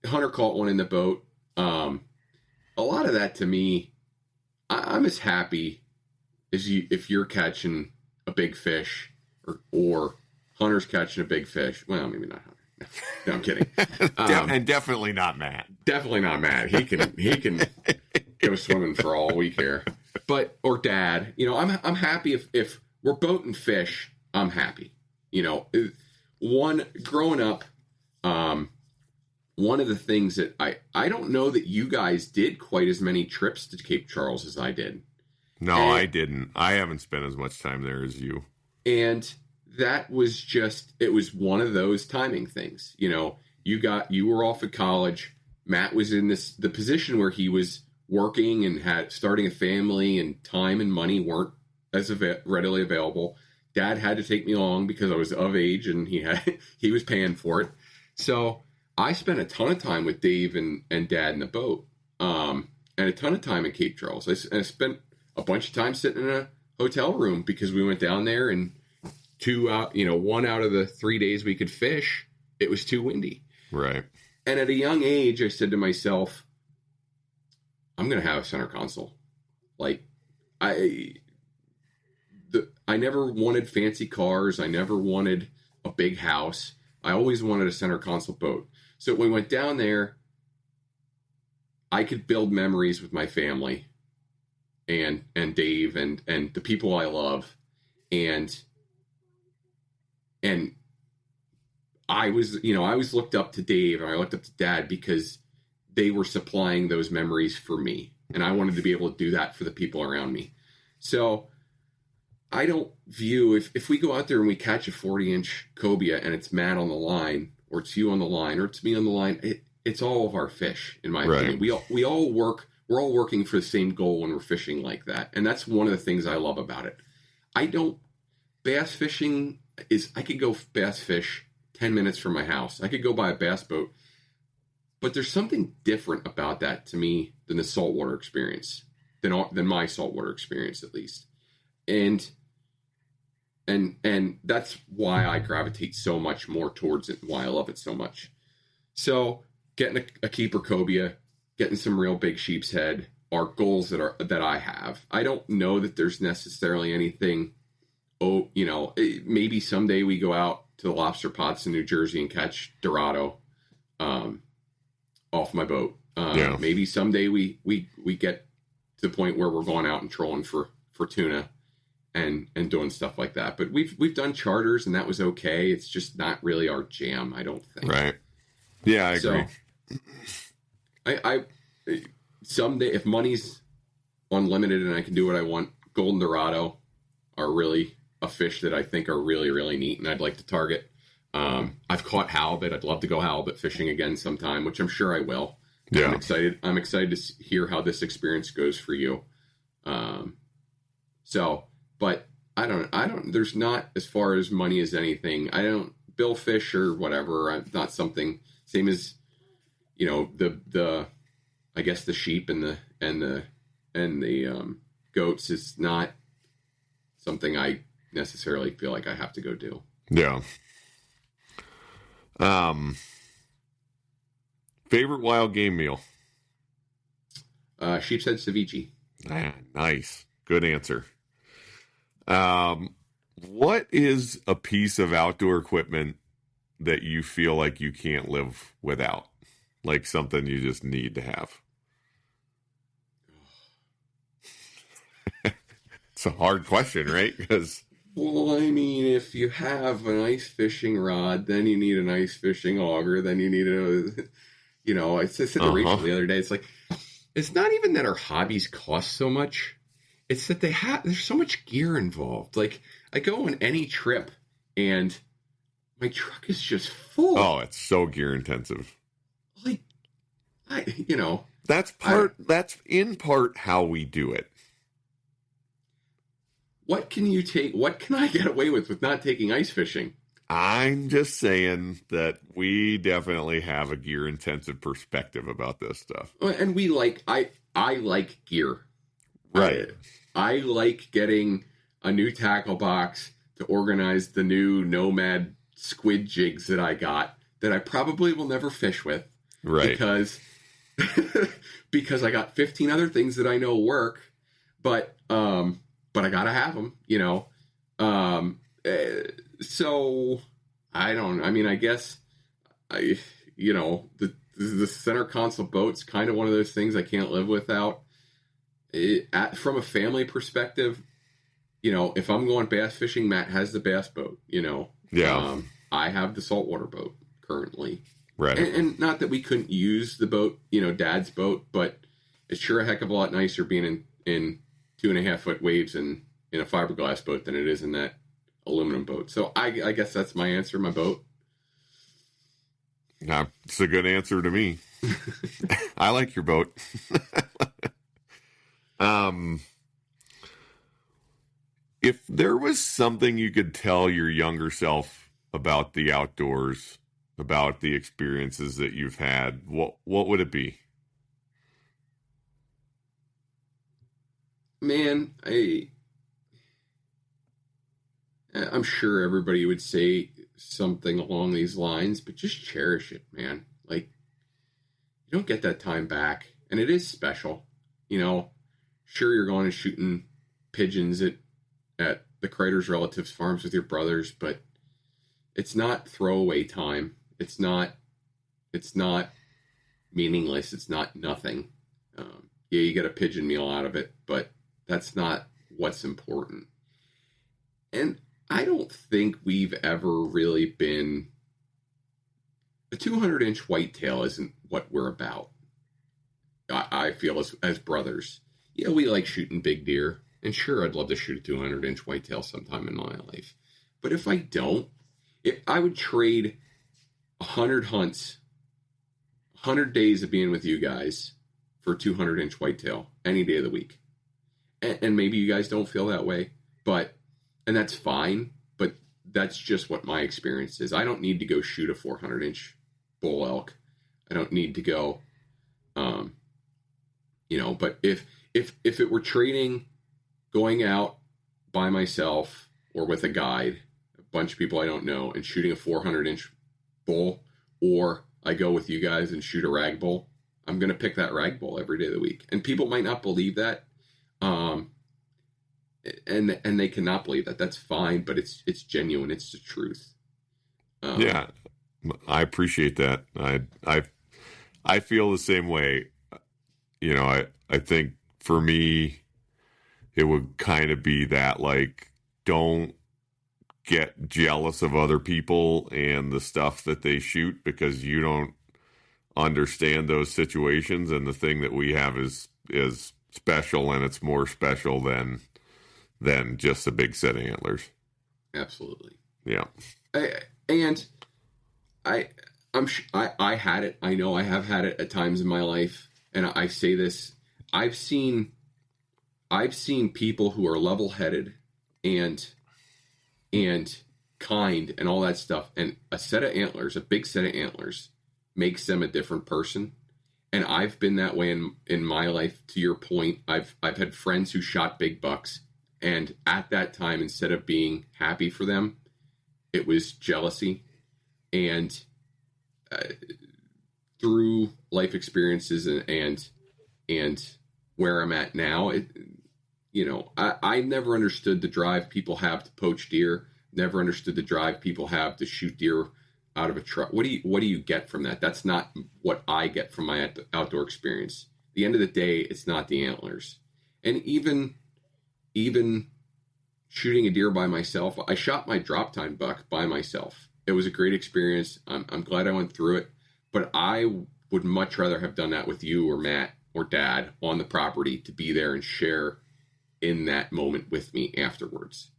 Hunter caught one in the boat. A lot of that to me, I'm as happy as if you're catching a big fish or Hunter's catching a big fish. Well, maybe not Hunter. No, I'm kidding. And definitely not Matt. Definitely not Matt. He can go swimming for all we care. Or Dad. I'm happy if we're boating fish. I'm happy. Growing up, one of the things that I don't know that you guys did quite as many trips to Cape Charles as I did. No, I didn't. I haven't spent as much time there as you. And that was it was one of those timing things. You were off at college. Matt was in the position where he was working and starting a family, and time and money weren't as readily available. Dad had to take me along because I was of age and he was paying for it. So I spent a ton of time with Dave and Dad in the boat, and a ton of time in Cape Charles. I spent a bunch of time sitting in a hotel room because we went down there, and 1 out of the 3 days we could fish, it was too windy. Right. And at a young age, I said to myself, I'm going to have a center console. Like, I never wanted fancy cars. I never wanted a big house. I always wanted a center console boat. So when we went down there, I could build memories with my family and Dave and the people I love. And and I was looked up to Dave and I looked up to Dad because they were supplying those memories for me. And I wanted to be able to do that for the people around me. So I don't view, if we go out there and we catch a 40-inch cobia and it's Matt on the line, or it's you on the line, or it's me on the line, it's all of our fish, in my opinion. We're all working for the same goal when we're fishing like that. And that's one of the things I love about it. Bass fishing I could go bass fish 10 minutes from my house. I could go buy a bass boat. But there's something different about that to me than the saltwater experience, than my saltwater experience, at least. And that's why I gravitate so much more towards it and why I love it so much. So getting a keeper cobia, getting some real big sheep's head are goals that I have. I don't know that there's necessarily anything, maybe someday we go out to the lobster pots in New Jersey and catch Dorado off my boat. Maybe someday we get to the point where we're going out and trolling for tuna and doing stuff like that. But we've done charters and that was okay. It's just not really our jam, I don't think. Right. Yeah, I agree. So, I someday, if money's unlimited and I can do what I want, golden Dorado are really a fish that I think are really, really neat and I'd like to target. I've caught halibut. I'd love to go halibut fishing again sometime, which I'm sure I will. Yeah. I'm excited to hear how this experience goes for you. But I don't, there's not, as far as money as anything, I don't bill fish or whatever. I'm not something, same as, I guess the sheep and the goats is not something I necessarily feel like I have to go do. Yeah. Favorite wild game meal? Sheep's head ceviche. Nice. Good answer. What is a piece of outdoor equipment that you feel like you can't live without? Like something you just need to have? It's a hard question, right? Well, I mean, if you have an ice fishing rod, then you need an ice fishing auger, then you need I said to Rachel the other day, it's like, it's not even that our hobbies cost so much. It's that there's so much gear involved. Like, I go on any trip and my truck is just full. Oh, it's so gear intensive. Like, that's in part how we do it. What can I get away with not taking ice fishing? I'm just saying that we definitely have a gear intensive perspective about this stuff. And I like gear. Right. I like getting a new tackle box to organize the new Nomad squid jigs that I got that I probably will never fish with. Right. Because I got 15 other things that I know work, but I gotta have them, so I don't, I mean, I guess the center console boat's kind of one of those things I can't live without. From a family perspective, if I'm going bass fishing, Matt has the bass boat, Yeah. I have the saltwater boat currently. Right. And not that we couldn't use the boat, Dad's boat, but it's sure a heck of a lot nicer being in 2.5 foot waves in a fiberglass boat than it is in that aluminum boat. So I guess that's my answer, my boat. Nah, it's a good answer to me. I like your boat. If there was something you could tell your younger self about the outdoors, about the experiences that you've had, what would it be? Man, I'm sure everybody would say something along these lines, but just cherish it, man. Like, you don't get that time back, and it is special. Sure, you're going and shooting pigeons at the Craters relatives' farms with your brothers, but it's not throwaway time. It's not meaningless. It's not nothing. Yeah, you get a pigeon meal out of it, but that's not what's important. And I don't think we've ever really been. A 200-inch whitetail isn't what we're about. I feel as brothers. Yeah, we like shooting big deer. And sure, I'd love to shoot a 200-inch whitetail sometime in my life. But if I don't, I would trade 100 hunts, 100 days of being with you guys for a 200-inch whitetail any day of the week. And maybe you guys don't feel that way, and that's fine, but that's just what my experience is. I don't need to go shoot a 400-inch bull elk. I don't need to go, but if it were trading, going out by myself or with a guide, a bunch of people I don't know, and shooting a 400-inch bull, or I go with you guys and shoot a rag bull, I'm going to pick that rag bull every day of the week. And people might not believe that. And they cannot believe that. That's fine, but it's genuine. It's the truth. Yeah, I appreciate that. I feel the same way. I think for me, it would kind of be that, like, don't get jealous of other people and the stuff that they shoot, because you don't understand those situations. And the thing that we have is special, and it's more special than just the big set of antlers. Absolutely. Yeah. I had it. I know I have had it at times in my life, and I say this. I've seen people who are level-headed and kind and all that stuff, and a set of antlers, a big set of antlers, makes them a different person. And I've been that way in my life. To your point, I've had friends who shot big bucks, and at that time, instead of being happy for them, it was jealousy. And through life experiences and where I'm at now, I never understood the drive people have to poach deer. Never understood the drive people have to shoot deer out of a truck. What do you get from that? That's not what I get from my outdoor experience. At the end of the day, it's not the antlers. And even shooting a deer by myself, I shot my drop tine buck by myself. It was a great experience. I'm glad I went through it, but I would much rather have done that with you or Matt or Dad on the property, to be there and share in that moment with me afterwards.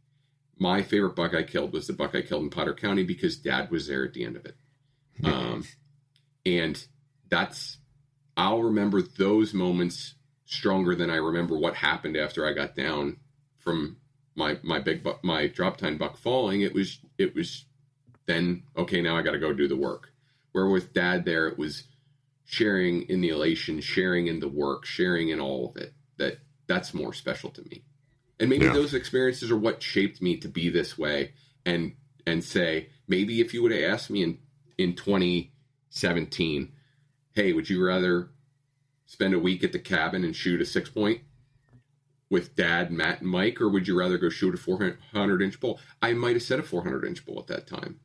My favorite buck I killed was the buck I killed in Potter County, because Dad was there at the end of it. And I'll remember those moments stronger than I remember what happened after I got down from my drop tine buck falling. It was then, okay, now I got to go do the work. Where with Dad there, it was sharing in the elation, sharing in the work, sharing in all of it. That's more special to me. And maybe those experiences are what shaped me to be this way. And say, maybe if you would have asked me in 2017, hey, would you rather spend a week at the cabin and shoot a 6-point with Dad, Matt, and Mike, or would you rather go shoot a 400-inch bull? I might have said a 400-inch bull at that time.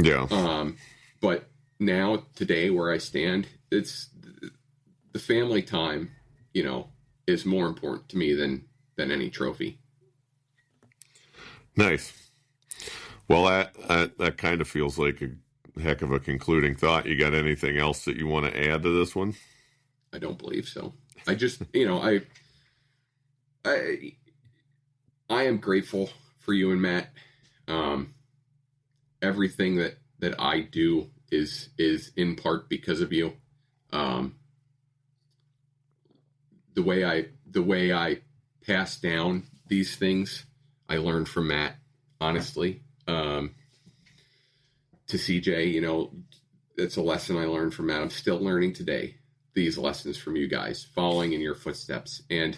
Yeah. But now, today, where I stand, it's the family time, is more important to me than any trophy. Nice. Well, that kind of feels like a heck of a concluding thought. You got anything else that you want to add to this one? I don't believe so. I just, I am grateful for you and Matt. Everything that I do is in part because of you. The way I pass down these things, I learned from Matt, honestly. To CJ, it's a lesson I learned from Matt. I'm still learning today these lessons from you guys, following in your footsteps. And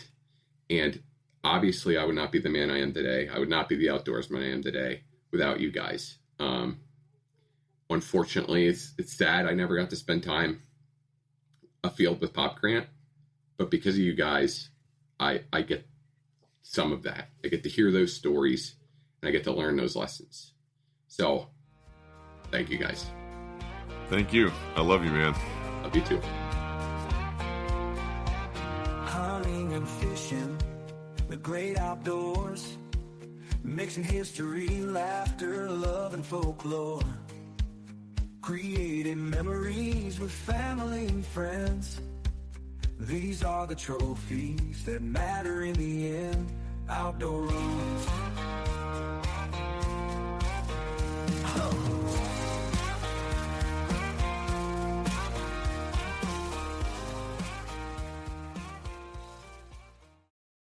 obviously I would not be the man I am today. I would not be the outdoorsman I am today without you guys. Unfortunately, it's sad I never got to spend time afield with Pop Grant, but because of you guys, I get some of that. I get to hear those stories, and I get to learn those lessons. So, thank you guys. Thank you. I love you, man. Love you too. Hunting and fishing, the great outdoors. Mixing history, laughter, love, and folklore. Creating memories with family and friends. These are the trophies that matter in the end. Outdoor runs.